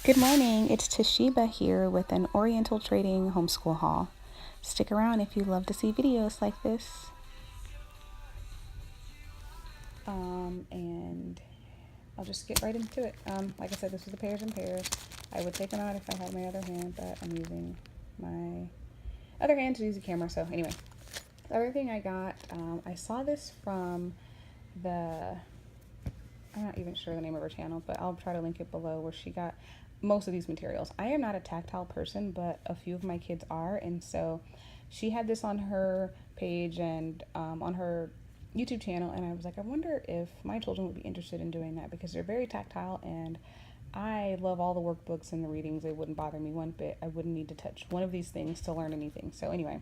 Good morning, it's Toshiba here with an Oriental Trading Homeschool haul. Stick around if you love to see videos like this. And I'll just get right into it. Like I said, this was the pairs and pairs. I would take them out if I had my other hand, but I'm using my other hand to use the camera. So anyway, the other thing I got, I saw this from I'm not even sure the name of her channel, but I'll try to link it below, where she got most of these materials. I am not a tactile person, but a few of my kids are, and so she had this on her page and on her YouTube channel, and I was like, I wonder if my children would be interested in doing that, because they're very tactile, and I love all the workbooks and the readings. It wouldn't bother me one bit. I wouldn't need to touch one of these things to learn anything. So anyway,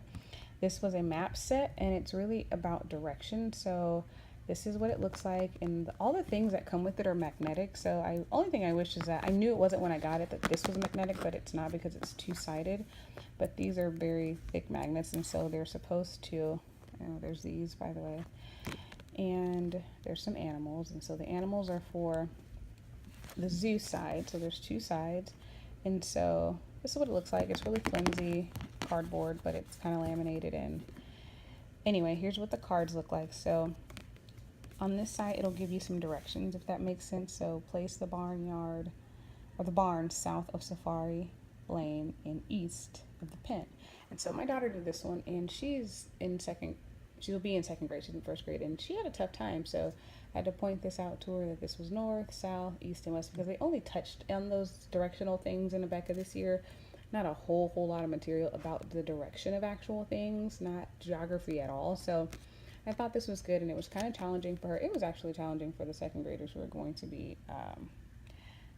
this was a map set, and it's really about direction. So this is what it looks like, and all the things that come with it are magnetic. So only thing I wish is that I knew it wasn't when I got it that this was magnetic, but it's not, because it's two-sided. But these are very thick magnets, and so they're supposed to, there's these, by the way, and there's some animals, and so the animals are for the zoo side. So there's two sides, and so this is what it looks like. It's really flimsy cardboard, but it's kind of laminated. And anyway, here's what the cards look like. So on this side, it'll give you some directions, if that makes sense. So place the barnyard, or the barn, south of Safari Lane and east of the pen. And so my daughter did this one, and she'll be in second grade. She's in first grade, and she had a tough time. So I had to point this out to her, that this was north, south, east, and west, because they only touched on those directional things in the back of this year. Not a whole lot of material about the direction of actual things, not geography at all. So I thought this was good, and it was kind of challenging for her. It was actually challenging for the second graders, who are going to be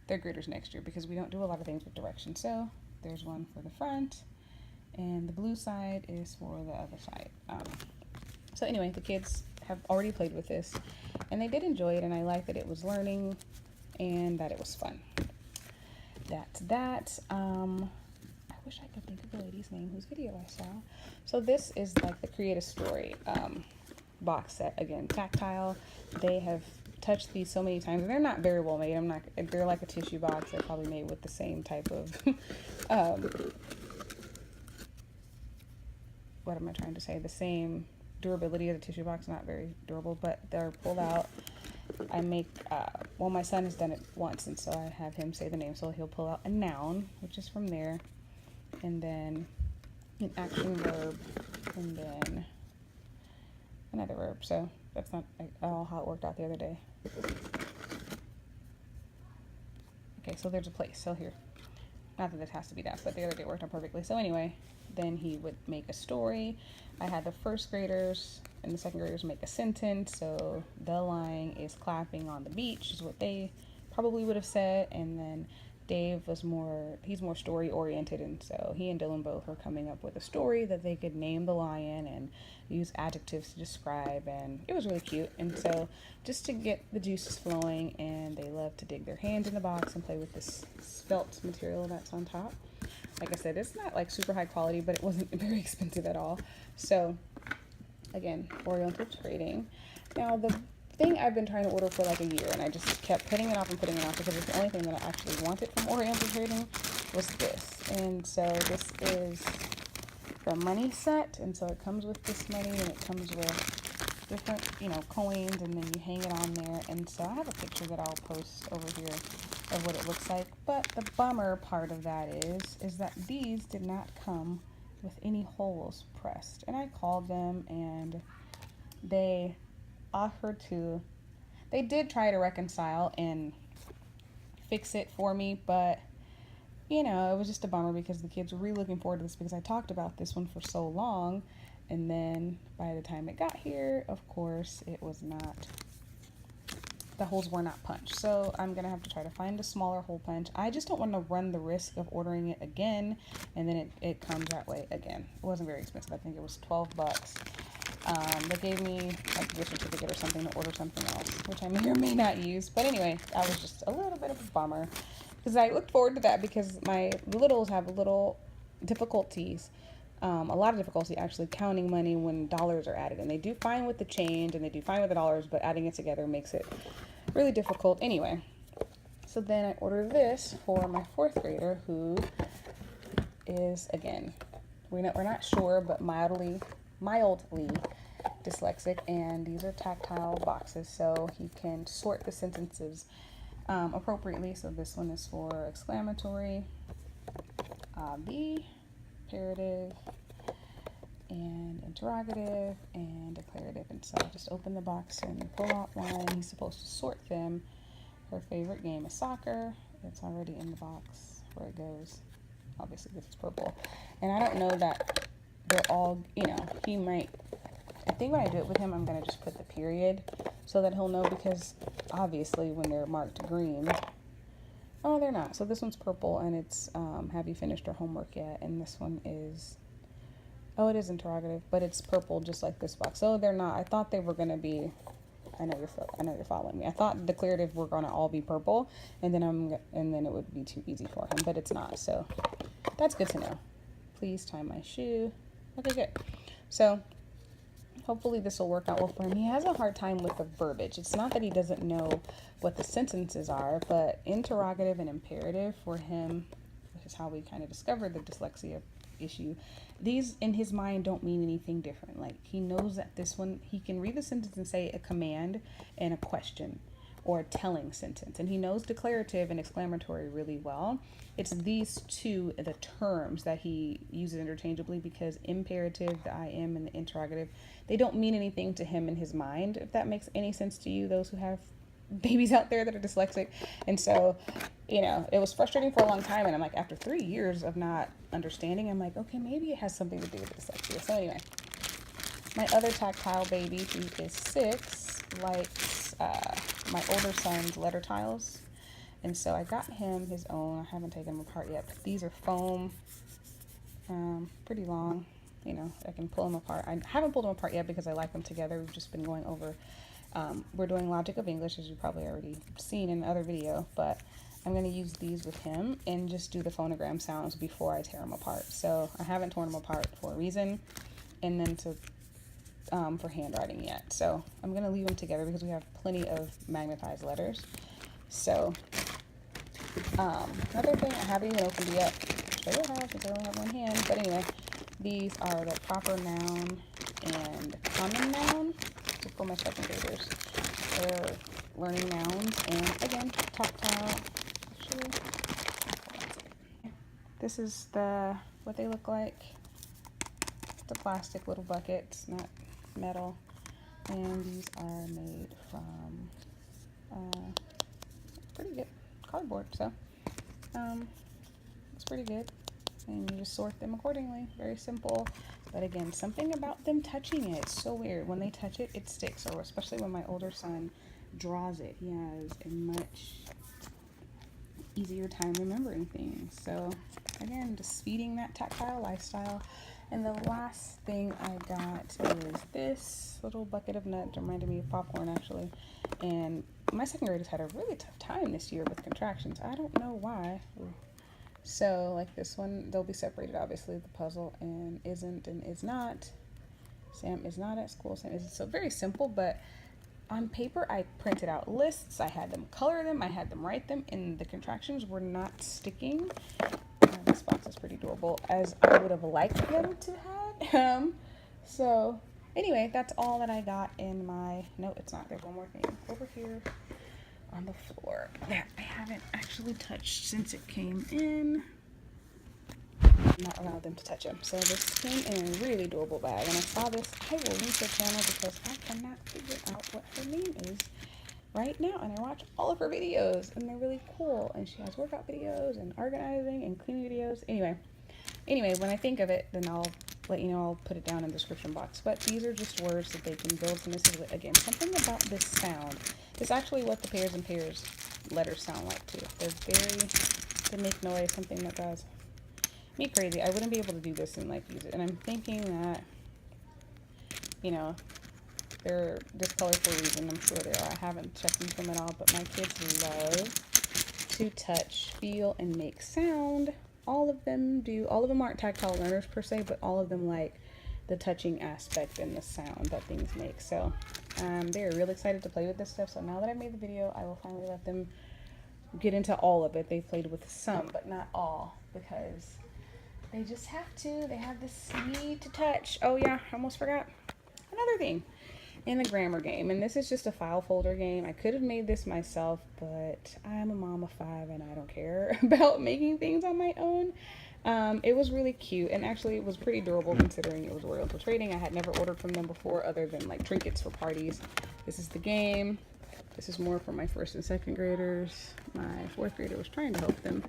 third graders next year, because we don't do a lot of things with direction. So there's one for the front, and the blue side is for the other side. So anyway, the kids have already played with this, and they did enjoy it, and I like that it was learning and that it was fun. That's that. I wish I could think of the lady's name whose video I saw. So this is like the Create a Story box set. Again, tactile. They have touched these so many times, and they're not very well made. They're like a tissue box. They're probably made with the same type of what am I trying to say? The same durability as a tissue box. Not very durable, but they're pulled out. I make my son has done it once, and so I have him say the name. So he'll pull out a noun, which is from there, and then an action verb, and then another verb. So that's not all how it worked out the other day. Okay, so there's a place. So here, not that this has to be that, but the other day worked out perfectly. So anyway, then he would make a story. I had the first graders and the second graders make a sentence. So the lying is clapping on the beach is what they probably would have said. And then Dave he's more story oriented, and so he and Dylan both were coming up with a story that they could name the lion and use adjectives to describe, and it was really cute. And so just to get the juices flowing, and they love to dig their hands in the box and play with this felt material that's on top. Like I said, it's not like super high quality, but it wasn't very expensive at all. So again, Oriental Trading. Now the thing I've been trying to order for like a year, and I just kept putting it off, because it's the only thing that I actually wanted from Oriental Trading, was this. And so this is the money set, and so it comes with this money, and it comes with different coins, and then you hang it on there. And so I have a picture that I'll post over here of what it looks like. But the bummer part of that is that these did not come with any holes pressed, and I called them, and they did try to reconcile and fix it for me, but it was just a bummer, because the kids were really looking forward to this, because I talked about this one for so long, and then by the time it got here, of course, the holes were not punched. So I'm gonna have to try to find a smaller hole punch. I just don't want to run the risk of ordering it again, and then it comes that way again. It wasn't very expensive. I think it was $12. They gave me like a gift certificate or something to order something else, which I may or may not use. But anyway, that was just a little bit of a bummer, because I looked forward to that, because my littles have a lot of difficulty actually counting money when dollars are added. And they do fine with the change, and they do fine with the dollars, but adding it together makes it really difficult. Anyway, So then I ordered this for my 4th grader who is, again, we're not sure, but mildly dyslexic, and these are tactile boxes so he can sort the sentences appropriately. So this one is for exclamatory, the imperative, and interrogative, and declarative. And so I just open the box and pull out one. He's supposed to sort them. Her favorite game is soccer. It's already in the box where it goes. Obviously this is purple. And I don't know that they're all, you know, he might, I think when I do it with him, I'm going to just put the period so that he'll know, because obviously when they're marked green, oh, they're not. So this one's purple, and it's, have you finished your homework yet? And this one is, oh, it is interrogative, but it's purple just like this box. So they're not. I thought they were going to be, I know you're following me. I thought declarative were going to all be purple, and then it would be too easy for him, but it's not. So that's good to know. Please tie my shoe. Okay, good. So hopefully this will work out well for him. He has a hard time with the verbiage. It's not that he doesn't know what the sentences are, but interrogative and imperative for him, which is how we kind of discovered the dyslexia issue, these in his mind don't mean anything different. Like, he knows that this one, he can read the sentence and say a command and a question or a telling sentence, and he knows declarative and exclamatory really well. It's these two, the terms that he uses interchangeably, because imperative, the I am, and the interrogative, they don't mean anything to him in his mind, if that makes any sense to you, those who have babies out there that are dyslexic. And so, you know, it was frustrating for a long time, and I'm like, after 3 years of not understanding, I'm like, okay, maybe it has something to do with dyslexia. So anyway, my other tactile baby, who is 6, likes my older son's letter tiles, and so I got him his own. I haven't taken them apart yet, but these are foam, pretty long. You know, I can pull them apart. I haven't pulled them apart yet because I like them together. We've just been going over, we're doing Logic of English, as you've probably already seen in another video, but I'm going to use these with him and just do the phonogram sounds before I tear them apart. So I haven't torn them apart for a reason, and then for handwriting yet. So I'm going to leave them together because we have plenty of magnetized letters. So another thing, I haven't even opened it yet, which I will have because I only have one hand, but anyway, these are the proper noun and common noun. So for my 2nd graders, they're learning nouns, and again, tactile. Actually, this is what they look like. It's a plastic little bucket, it's not metal, and these are made from pretty good cardboard, so it's pretty good, and you just sort them accordingly. Very simple, but again, something about them touching it, it's so weird. When they touch it, it sticks, or especially when my older son draws it, he has a much easier time remembering things. So again, just feeding that tactile lifestyle. And the last thing I got is this little bucket of nuts. Reminded me of popcorn, actually. And my 2nd graders had a really tough time this year with contractions. I don't know why. So like this one, they'll be separated, obviously, the puzzle, and isn't and is not. Sam is not at school. Sam is. So very simple, but on paper, I printed out lists. I had them color them. I had them write them, and the contractions were not sticking. This box is pretty adorable, as I would have liked them to have. So anyway, that's all that I got in my, no, it's not. There's one more thing over here on the floor that I haven't actually touched since it came in. I'm not allowed them to touch them. So this came in a really adorable bag, and I saw this. I will link her channel because I cannot figure out what her name is right now, and I watch all of her videos, and they're really cool, and she has workout videos and organizing and cleaning videos. Anyway, when I think of it, then I'll let you know. I'll put it down in the description box. But these are just words that they can build. And this is, again, something about this sound. It's actually what the pairs and pairs letters sound like too. They make noise, something that drives me crazy. I wouldn't be able to do this and like use it. And I'm thinking that, you know, they're this color for a reason. I'm sure they are. I haven't checked into them at all, but my kids love to touch, feel, and make sound. All of them do. All of them aren't tactile learners per se, but all of them like the touching aspect and the sound that things make. So they're really excited to play with this stuff. So now that I've made the video, I will finally let them get into all of it. They played with some, but not all, because they just have to. They have this need to touch. Oh yeah, I almost forgot. Another thing in the grammar game, and this is just a file folder game. I could have made this myself, but I'm a mom of 5 and I don't care about making things on my own. It was really cute, and actually it was pretty durable considering it was Oriental Trading. I had never ordered from them before other than like trinkets for parties. This is the game. This is more for my 1st and 2nd graders. My 4th grader was trying to help them.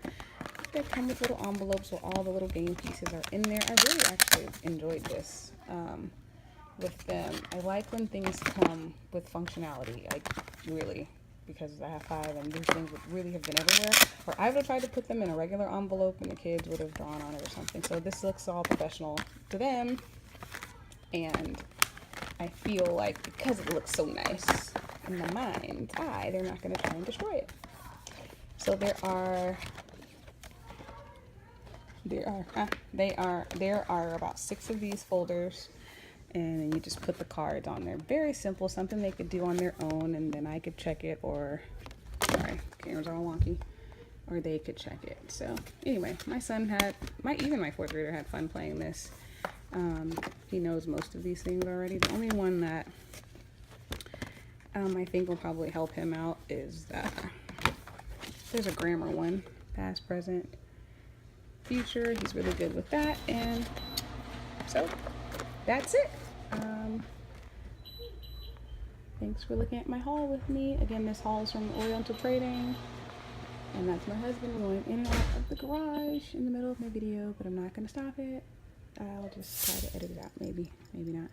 They come with little envelopes where all the little game pieces are in there. I really actually enjoyed this with them. I like when things come with functionality. I really, because I have 5 and these things would really have been everywhere. Or I would have tried to put them in a regular envelope and the kids would have drawn on it or something. So this looks all professional to them. And I feel like because it looks so nice in the mind's eye, they're not going to try and destroy it. So there are about 6 of these folders, and then you just put the cards on there. Very simple, something they could do on their own, and then I could check it, or sorry, camera's all wonky, or they could check it. So anyway, my son had even my 4th grader had fun playing this. He knows most of these things already. The only one that I think will probably help him out is there's a grammar one, past, present, future. He's really good with that. And so that's it. Thanks for looking at my haul with me. Again, this haul is from Oriental Trading, and that's my husband going in and out of the garage in the middle of my video, but I'm not going to stop it. I'll just try to edit it out, maybe not.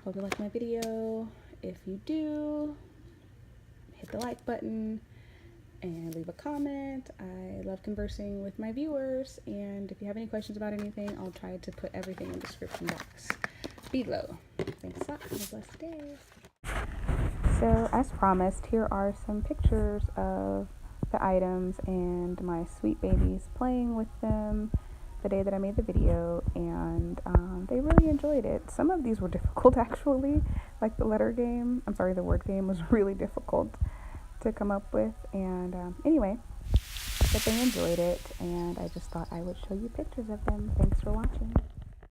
Hope you like my video. If you do, hit the like button and leave a comment. I love conversing with my viewers, and if you have any questions about anything, I'll try to put everything in the description box below. Thanks a lot. Have a blessed day. So, as promised, here are some pictures of the items and my sweet babies playing with them the day that I made the video, and they really enjoyed it. Some of these were difficult, actually, like the word game was really difficult to come up with, and anyway, but they enjoyed it, and I just thought I would show you pictures of them. Thanks for watching.